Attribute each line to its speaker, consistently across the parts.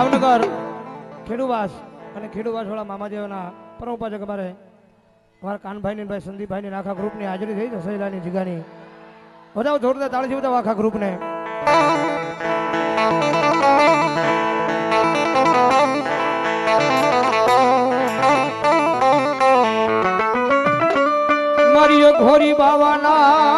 Speaker 1: ભાવનગર ખેડુવાસ અને ખેડુવાસ વાળા મામાદેવના પરમ ઉપાસક અમારે અમારા કાનભાઈ ને ભાઈ સંદીપભાઈ ને આખા ગ્રુપની હાજરી થઈ છે સહેલાની જીગાની બધાઓ જોરદાર તાળીથી બધાઓ આખા ગ્રુપને મારી ઘોરી બાવાના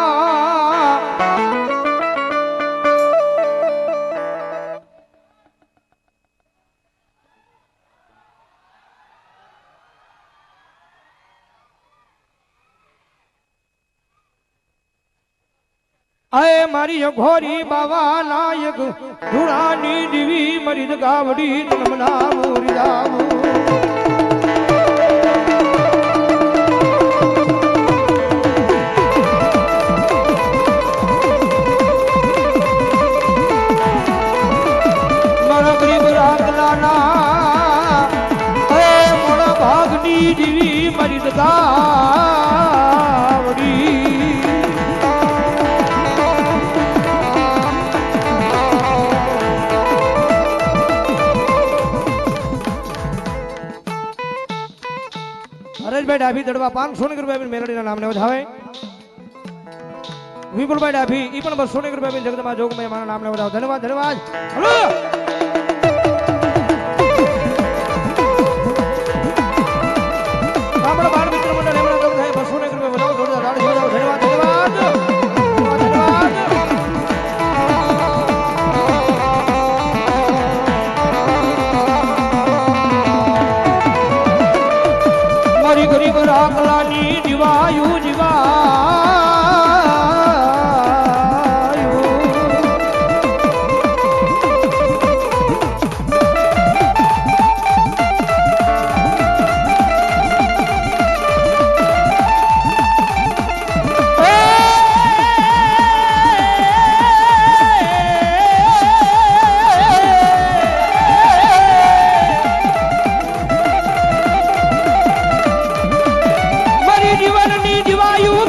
Speaker 1: આય મારી ઘોરી બાવા નાયક ધુરાની દીવી મરી ગાવડી તમના મોરી જાવું મારા ગરીબ રાખલાના આય મોડા ભાગની દીવી મરી ગાવડી હરેશભાઈ ડાભી દડવા 500 રૂપિયા મેલડીના નામને વધાવે વિપુલભાઈ ડાભી ઈ પણ 200 રૂપિયા જગદંબા જોગમય મારા નામને વધાવે ધન્યવાદ ધન્યવાદ હલો આપણા બાળ મિત્ર મંડળ એમના જોગ થાય 200 રૂપિયા વધાવો જોરદાર તાળી બજાવો ધન્યવાદ ધન્યવાદ મારી ગરીબ રાખલાની જીવાયુ જીવાયુ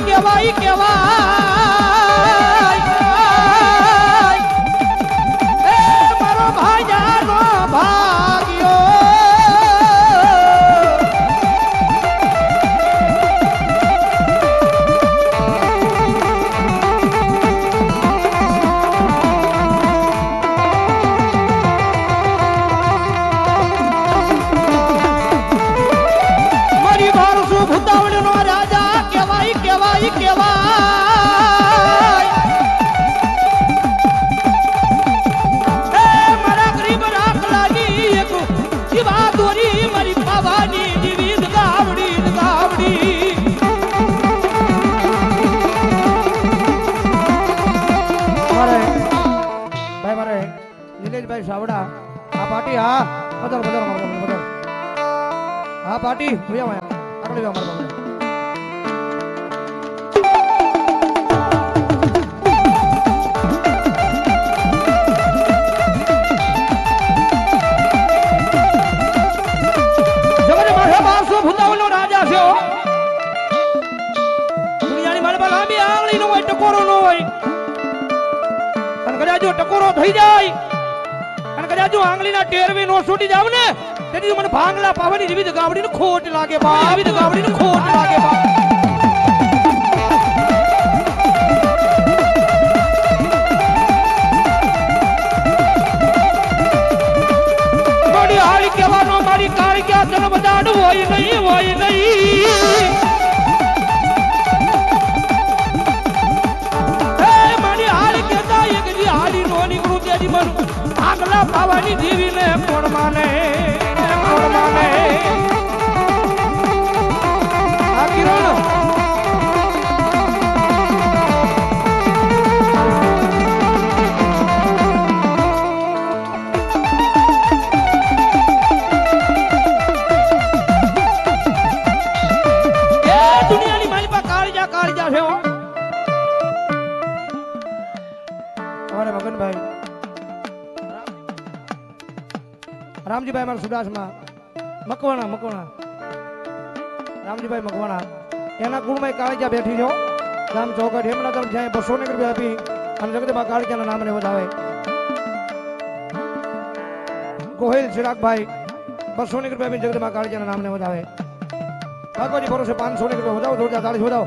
Speaker 1: કેવાય કેવાય એ મારો ભાઈજાનો ભાગ્યો મારી બારસો ભૂતાવળનો રાજા કેવાય કેવાય કેવાય એ મારા ગરીબ રાખલાની એક જીવા દોરી મારી પાવાની જીવી ગાવડી ગાવડી મારે ભાઈ મારે નિલેશભાઈ સાવડા આ પાર્ટી હા બદલ બદલ બદલ હા પાર્ટી ભૈયા આગળ અમારા ટકોરો થઈ જાય અને કદાચ જો આંગળીના ટેરવે નો છૂટી જાવ ને તેથી મને ભાંગલા પાવાની જેવી ગાવડીને ખોટ લાગે બા એવી ગાવડીને ખોટ લાગે બા મારી હાળી કહેવાનો મારી કાળી ક્યાં જન્મ દાડ હોય નહીં આગલા પાવાની જીવીને કોણ માને આ કિરણ એ દુનિયાની મારી પા કાળજા છે અમારે મગનભાઈ રામજીભાઈ મારા સુડાસમાં મકવાણા રામજીભાઈ મકવાણા એના ગુણમાં કાળિયા બેઠી છો ગામ ચોકડ હેમલા તરફ જાય 200 રૂપિયા આપી અને જગદંબા કાળિયાના નામને વધાવે ગોહિલ ચિરાગભાઈ 200 રૂપિયા બી જગદંબા કાળીજીના નામને વધાવે. ભગવાનજી ભરોસે 500 રૂપિયા વધાવો, જોરદાર તાળી વધાવો.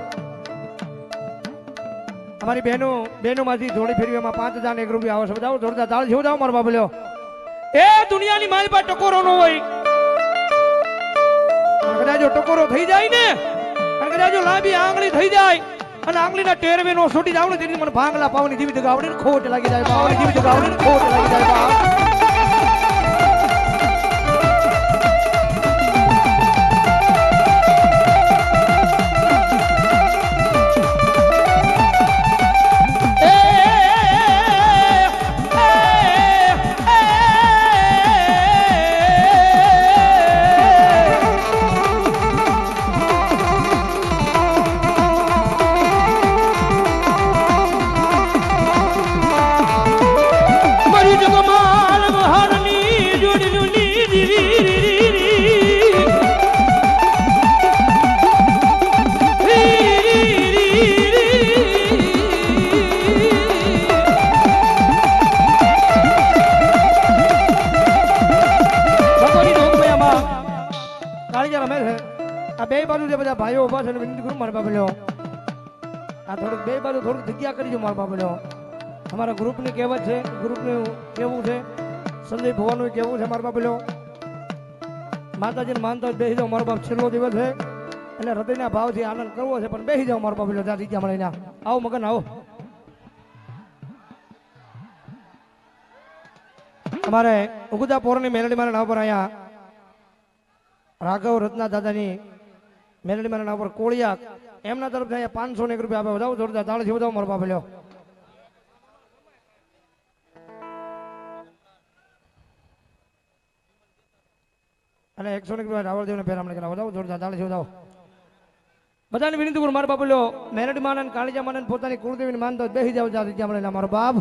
Speaker 1: અમારી બહેનો માંથી જોડી ફેરવીમાં 5001 રૂપિયા આવે છે, વધાવો જોરદાર તાળી વધાવો મારો બાબલ્યો. એ દુનિયાની મારી પાસે ટકોરો ન હોય, કદાચ જો ટકોરો થઈ જાય ને, અને કદાચ જો લાંબી આંગળી થઈ જાય અને આંગળીના ટેરવે નો છૂટી જાવ ને, તેથી મને ભાંગલા પાવની જીવી જગાવડી ખોટ લાગી જાય, પાવની જીવી જગાવડી ખોટ લાગી જાય. બે બાજુ જે બધા ભાઈઓ ઉભા છે વિનંતી કરું મારા બાબલ્યો, આ થોડીક બે બાજુ થોડીક જગ્યા કરી દો મારા બાબલ્યો. અમારા ગ્રુપની કહેવત છે, ગ્રુપનું કેવું છે, સંજય ભુવાનું કેવું છે મારા બાબલ્યો. માતાજીને માનતા બેસી જાઓ મારો બાપ, છેલ્લો દિવસ છે એટલે હૃદયના ભાવથી આનંદ કરવો છે, પણ બેસી જાઓ મારો બાબલ્યો, ત્યાં જગ્યા મળીને આવો મગન આવો. અમારે ઉગતા પોરની મેલડી મારા નામ પર અહીંયા રાઘવ રત્ના દાદાની મેલડી મારા નામ પર કોળિયા એમના તરફથી અહીંયા 501 રૂપિયા આપે, વધાવો જોરદાર તાળીથી વધાવો મારો બાપ લ્યો. અને 101 રૂપિયા રાવળદેવને પેરામણી કરાવો, વધાવો જોરદાર તાળીથી વધાવો. બધાને વિનંતી કરું મારો બાપ લ્યો, મેલડી માના કાળીજા માના પોતાની કુળદેવીને માનતો બેસી જાવ જગ્યા મળે મારો બાપ.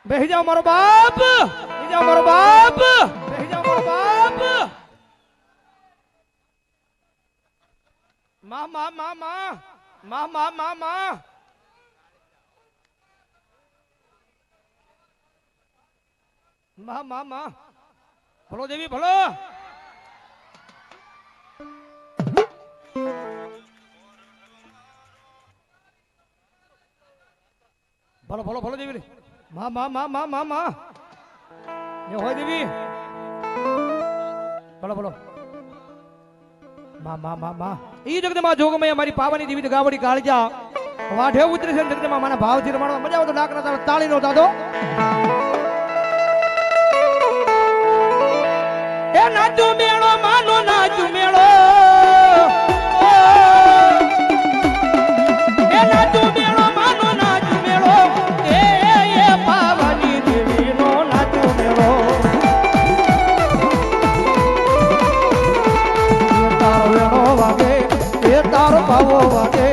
Speaker 1: બેહી જાઓ મારો બાપ, બેહી જાઓ મારો બાપ, બેહી જાઓ મારો બાપ. માં માં માં માં માં માં માં માં માં માં માં ભલો દેવી ભલો. ભલો ભલો ભલો દેવી માં માં માં માં માં માં એ હોય દેવી બોલો બોલો માં માં માં માં ઈ જગદંબા જોગમય મારી પાવાની દેવી ગાવડી કાળજા વાઢે ઉતરે છે જગદંબા માના ભાવથી રમાડવા મજા આવે તો ડાકના તાળી નો દાદો એ નાચો મેળો માનો નાચો મેળો એ નાચો મેળો માનો નાચો મેળો એ પાવાની દેવી નો નાચો મેળો તારો વેણો વાગે એ તારો ભાવો વાગે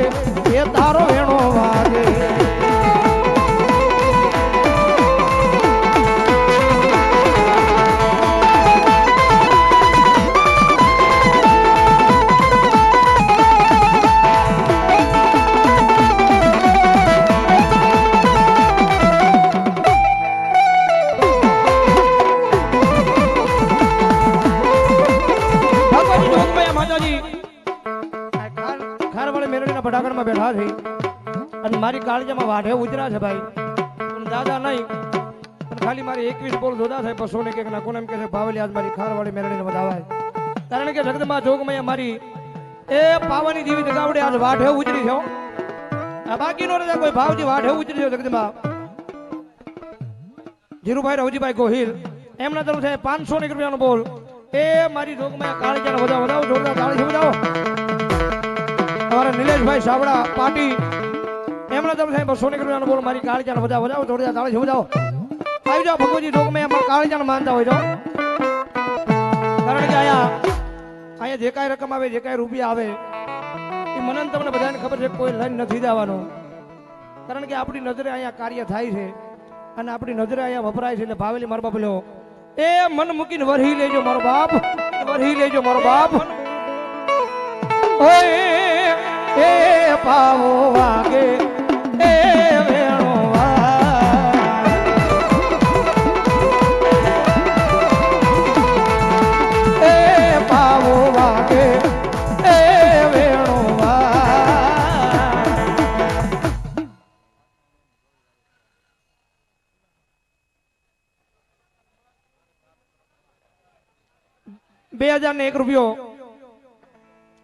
Speaker 1: એ તારો વેણો વાગે ફટાકડમાં બેઠા છે અને મારી કાળજામાં વાઢે ઉજરા છે ભાઈ દાદા નહીં અને ખાલી મારી 21 બોલ જોદા થાય 200 ને કે ના કોને એમ કે છે ભાવલી આજ મારી ખારવાળી મેરડીને વધાવાય કારણ કે જગદંબા જોગમય મારી એ પાવાની દેવી જગાવડે આજ વાઢે ઉજરી છે આ બાકી નો રજા કોઈ ભાવજી વાઢે ઉજરી છે જગદંબા ધીરુભાઈ રવજીભાઈ ગોહિલ એમના તરફ છે 500 રૂપિયાનો બોલ એ મારી જોગમય કાળજાને વધાવો જોરદાર તાળી વધાવો અમારા નિલેશભાઈ સાવડા પાટી એમના તરફથી 200 રૂપિયાનો બોલ મારી કાળજાને વધાવો જોરદાર તાળી વધાવો આવી જાઓ ભગવજી જોગમાં અમારા કાળજાને માનતા હોય તો કારણ કે અહીંયા જે કાંઈ રકમ આવે જે કાંઈ રૂપિયા આવે એ મને તમને બધાને ખબર છે કોઈ લઈને નથી જવાનું કારણ કે આપણી નજરે અહીંયા કાર્ય થાય છે અને આપણી નજરે અહીંયા વપરાય છે એટલે ભાવેલી મારો બાપ લ્યો એ મન મૂકીને વરહી લેજો મારો બાપ વરહી લેજો મારો બાપ ઓય એ પાવો વાગે એ વેણો વાગે ₹2001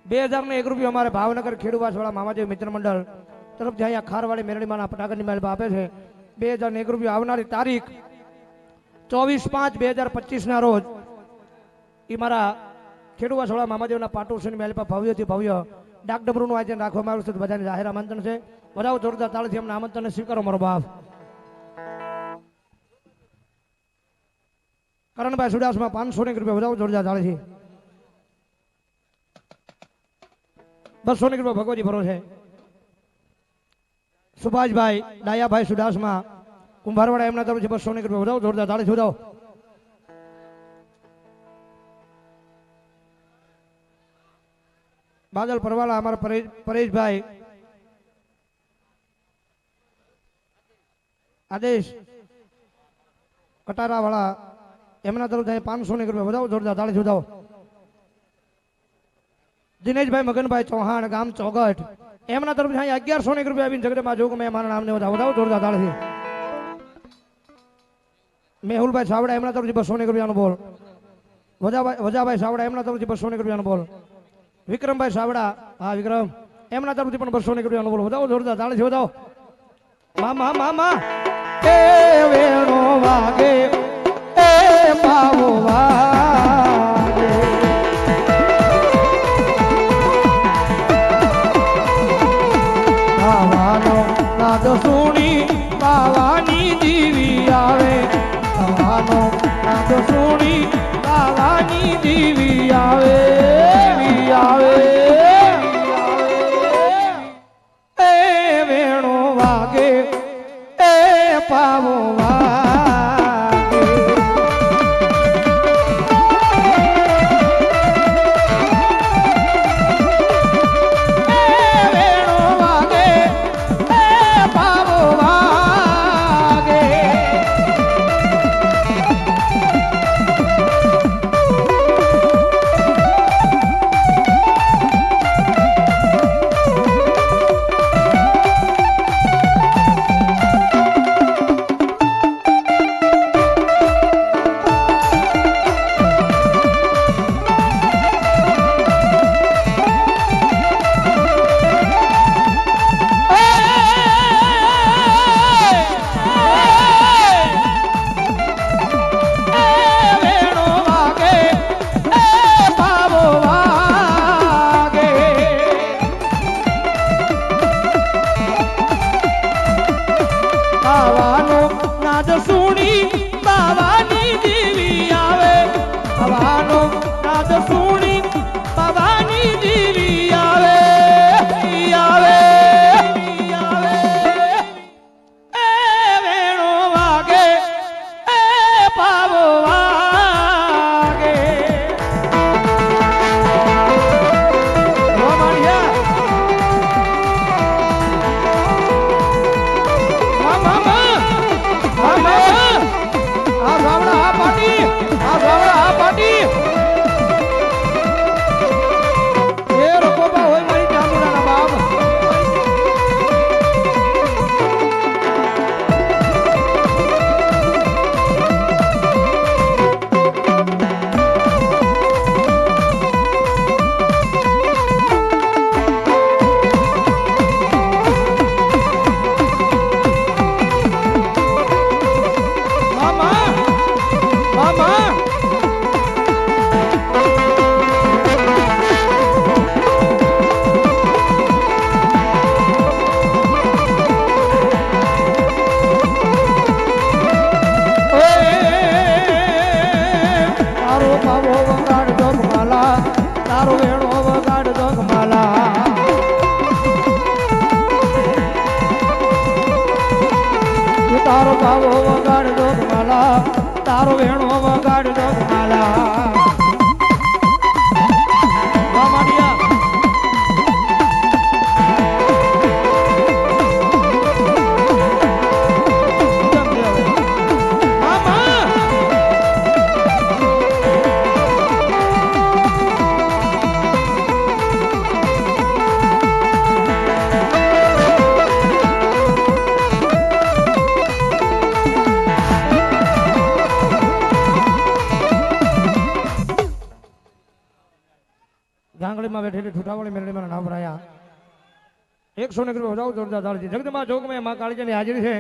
Speaker 1: ₹2001 અમારે ભાવનગર ખેડૂવાસવાળા મામાજી મિત્ર મંડળ તરફથી અહીંયા ખારવાડી મેરડીમાંના ફટાકડની મહેલ આપે છે. ₹2001 આવનારી તારીખ 24/5/2025 ના રોજ એ મારા ખેડૂવાસવાળા મામાજીના પાટોશની મહેલ પર ભવ્યથી ભવ્ય ડાક ડમરૂનું આયોજન રાખવામાં આવ્યું છે. બધાને જાહેર આમંત્રણ છે. વધાવો જોરદાર તાળીથી એમના આમંત્રણને સ્વીકારો મારો બાપ. કરણભાઈ સુડાસમાં ₹500 વધાવો જોરદાર તાળીથી. ₹200 ભગવતી ભરો છે. સુભાષભાઈ ડાયાભાઈ સુડાસમાં કુંભારવાડા એમના તરફથી ₹200 વધાવો જોરદાર તાળીથી વધાવો. બાદલ પરવાલા અમારા પરેશભાઈ આદેશ કટારાવાળા એમના તરફથી ₹500 વધાવો જોરદાર તાળી વધાવો. દિનેશભાઈ મગનભાઈ ચૌહાણ ગામ ચોગઠ એમના તરફથી અહીં ₹1100 આવીને ઝઘડેમાં જોગ મેં મારા નામને વધાવો જોરદાર તાળીથી. મેહુલભાઈ સાવડા એમના તરફથી ₹200 બોલ. વજાભાઈ સાવડા એમના તરફથી ₹200 બોલ. વિક્રમભાઈ સાવડા હા વિક્રમ એમના તરફથી પણ ₹200 બોલ. વધાવો જોરદાર તાળીથી વધાવો. મામા મામા એ વેણો વાગે એ પાવો વાગે આવાનો નાદ સુણી પાવાની દીવી આવે. આવાનો નાદ સુણી પાવાની દીવી આવે આવે એ વેણો વાગે એ પાવો વાગે એ વેણો વાગે એ પાવો વાગે તારો ભાવો વગાડ જોગમાલા તારો વેણો વગાડ જોગમાલા છૂટાવાળી મેળવી મારા નામ રાયા 100 ને કૃપા વધાવો જોરદાર તાળી જગદંબા જોગમાં માં કાળીજીની હાજરી છે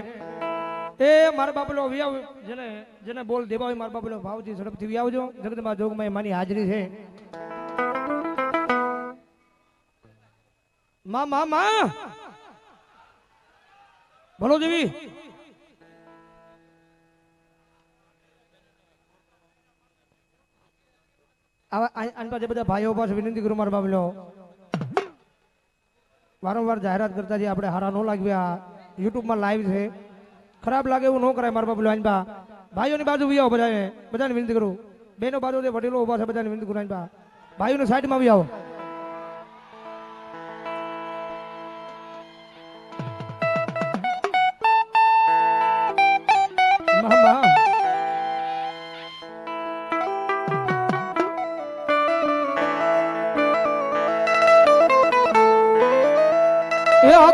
Speaker 1: એ મારા બાપલો વિયાવ જેને જેને બોલ દેવા હોય મારા બાપલો ભાવથી ઝડપથી વિયાવજો જગદંબા જોગમાં માની હાજરી છે માં માં માં બોલો દેવી આની પાસે બધા ભાઈઓ પાસે વિનંતી કરું મારા બાબલો વારંવાર જાહેરાત કરતા જે આપણે હારા ન લાગ્યા યુટ્યુબમાં લાઈવ છે ખરાબ લાગે એવું ન કરાય મારા બાબલો આની બા ભાઈઓની બાજુ વિયાવો બધાને વિનંતી કરું બેનો બાજુ જે વડીલો ઉભા છે બધાને વિનંતી કરું આની બા ભાઈઓની સાઈડમાં વિયાવો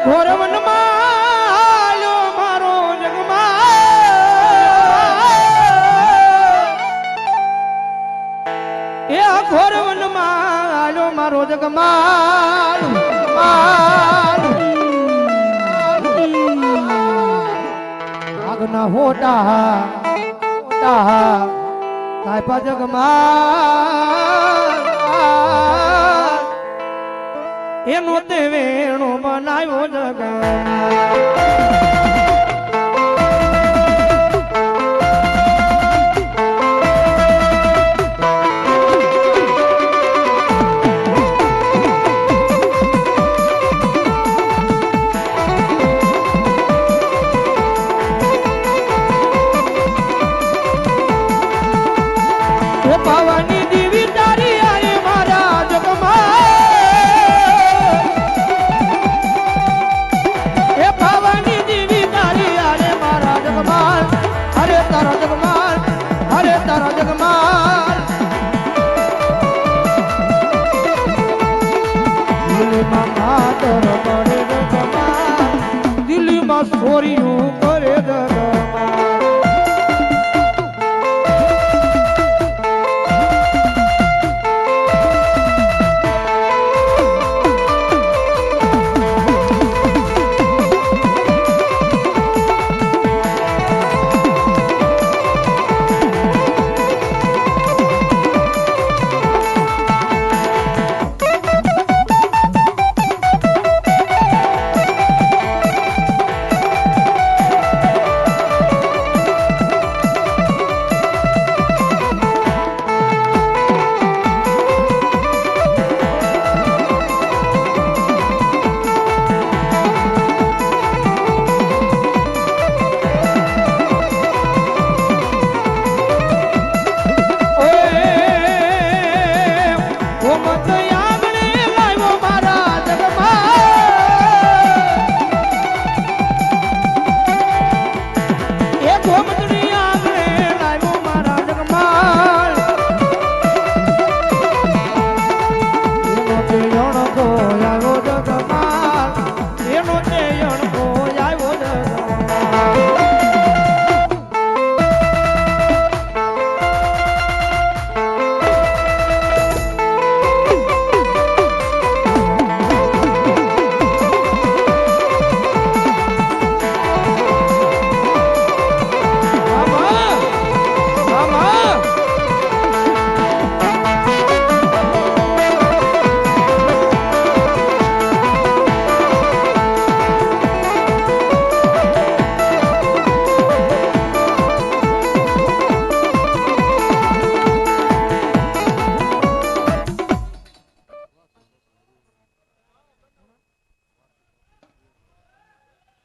Speaker 1: ઘોર વનમાં મારો જગમાલ એ ઘોર વનમાં મારો જગમાલ આગના હોટા કાયપા જગમાલ એનો તે વેણો બનાવ્યો જગા પાવાની દેવી તારી આરે મારા જગમાં તારા જગમાલ દિલ્હીમાં માતર કરે જગમાલ દિલ્હીમાં સોરિયું કરે જગમાલ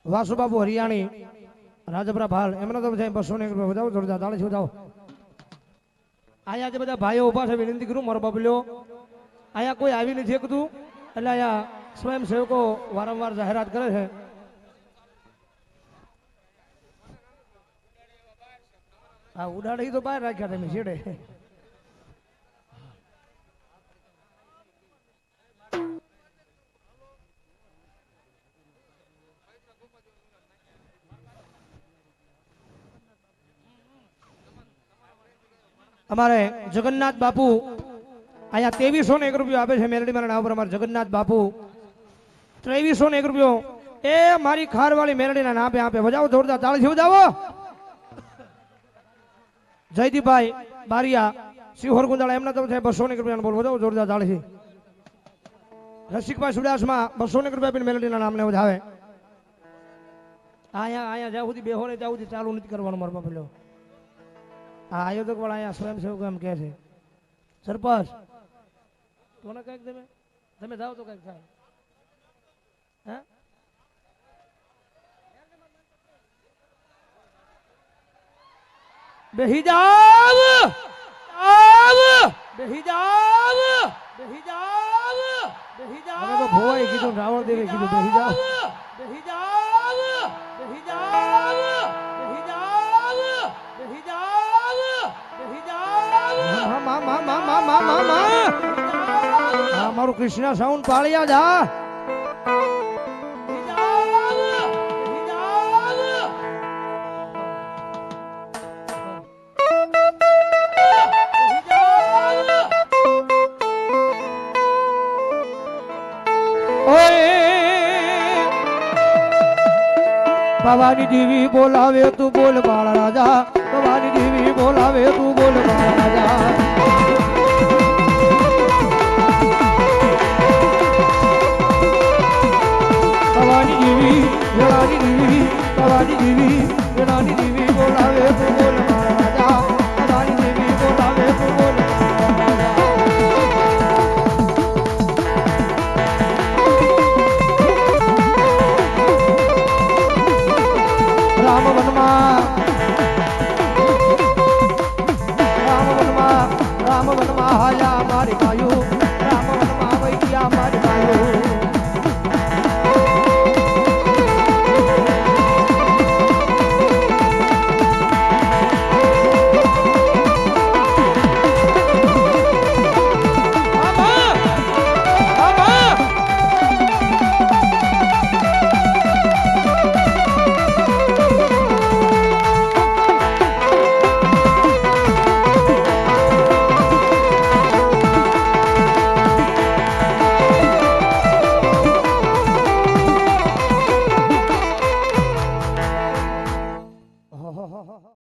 Speaker 1: વાસુબાબુ હરિયાણી રાજપરા ભાલ એમનો તો છે 200 ને વધાવો જોરદાર તાળી વધાવો આયા જે બધા ભાઈઓ ઉભા છે વિનંતી કરું મારો બાબલ્યો આયા કોઈ આવી નથી શકતું એટલે આયા સ્વયંસેવકો વારંવાર જાહેરાત કરે છે આ ઉડાડી તો બહાર રાખ્યા તમે છેડે અમારે જગન્નાથ બાપુ અહીંયા 2301 રૂપિયો આપે છે મેલડી મારા નામ પર અમારા જગન્નાથ બાપુ 2301 રૂપિયો એ મારી ખારવાળી મેલડીના નામે આપે વજાવો જોરદાર તાળીથી વજાવો જયદીપભાઈ બારિયા સિહોર ગુંદાળા એમના તો છે 200 રૂપિયા બોલ વજાવો જોરદાર તાળીથી રસિકભાઈ સુડાસમાં 200 રૂપિયા આપીને મેલડીના નામને વધાવે અહીંયા જ્યાં સુધી બેહો ને ત્યાં સુધી ચાલુ નથી કરવાનું મારા બાપુ લો આ આયોજક વાળા અહીંયા સ્વયંસેવક એમ કહે છે સરપંચ કોને કઈક તમે જાઓ તો કઈક થાય હે બેહી જાવ બેહી જાવ બેહી જાવ બેહી જાવ હવે તો ભોવાએ કીધું રાવણ દેવે કીધું બેહી જાવ બેહી જાવ બેહી જાવ બેહી જાવ બેહી જાવ બેહી જાવ મા મારું કૃષ્ણ સાઉન્ડ પાળિયા જા ભવાની દેવી બોલાવે તું બોલ બાળ રાજા ભવાની દેવી બોલાવે તું બોલ બાળ રાજા ભવાની દેવી વેળાની દેવી ભવાની દેવી વેળાની દેવી બોલાવે તું બોલ બાળ રાજા ભવાની દેવી બોલાવે તું બોલ રામ વનમાં હાલ્યા મારી ભાઈઓ રામ વનમાં વૈયા મારી ભાઈઓ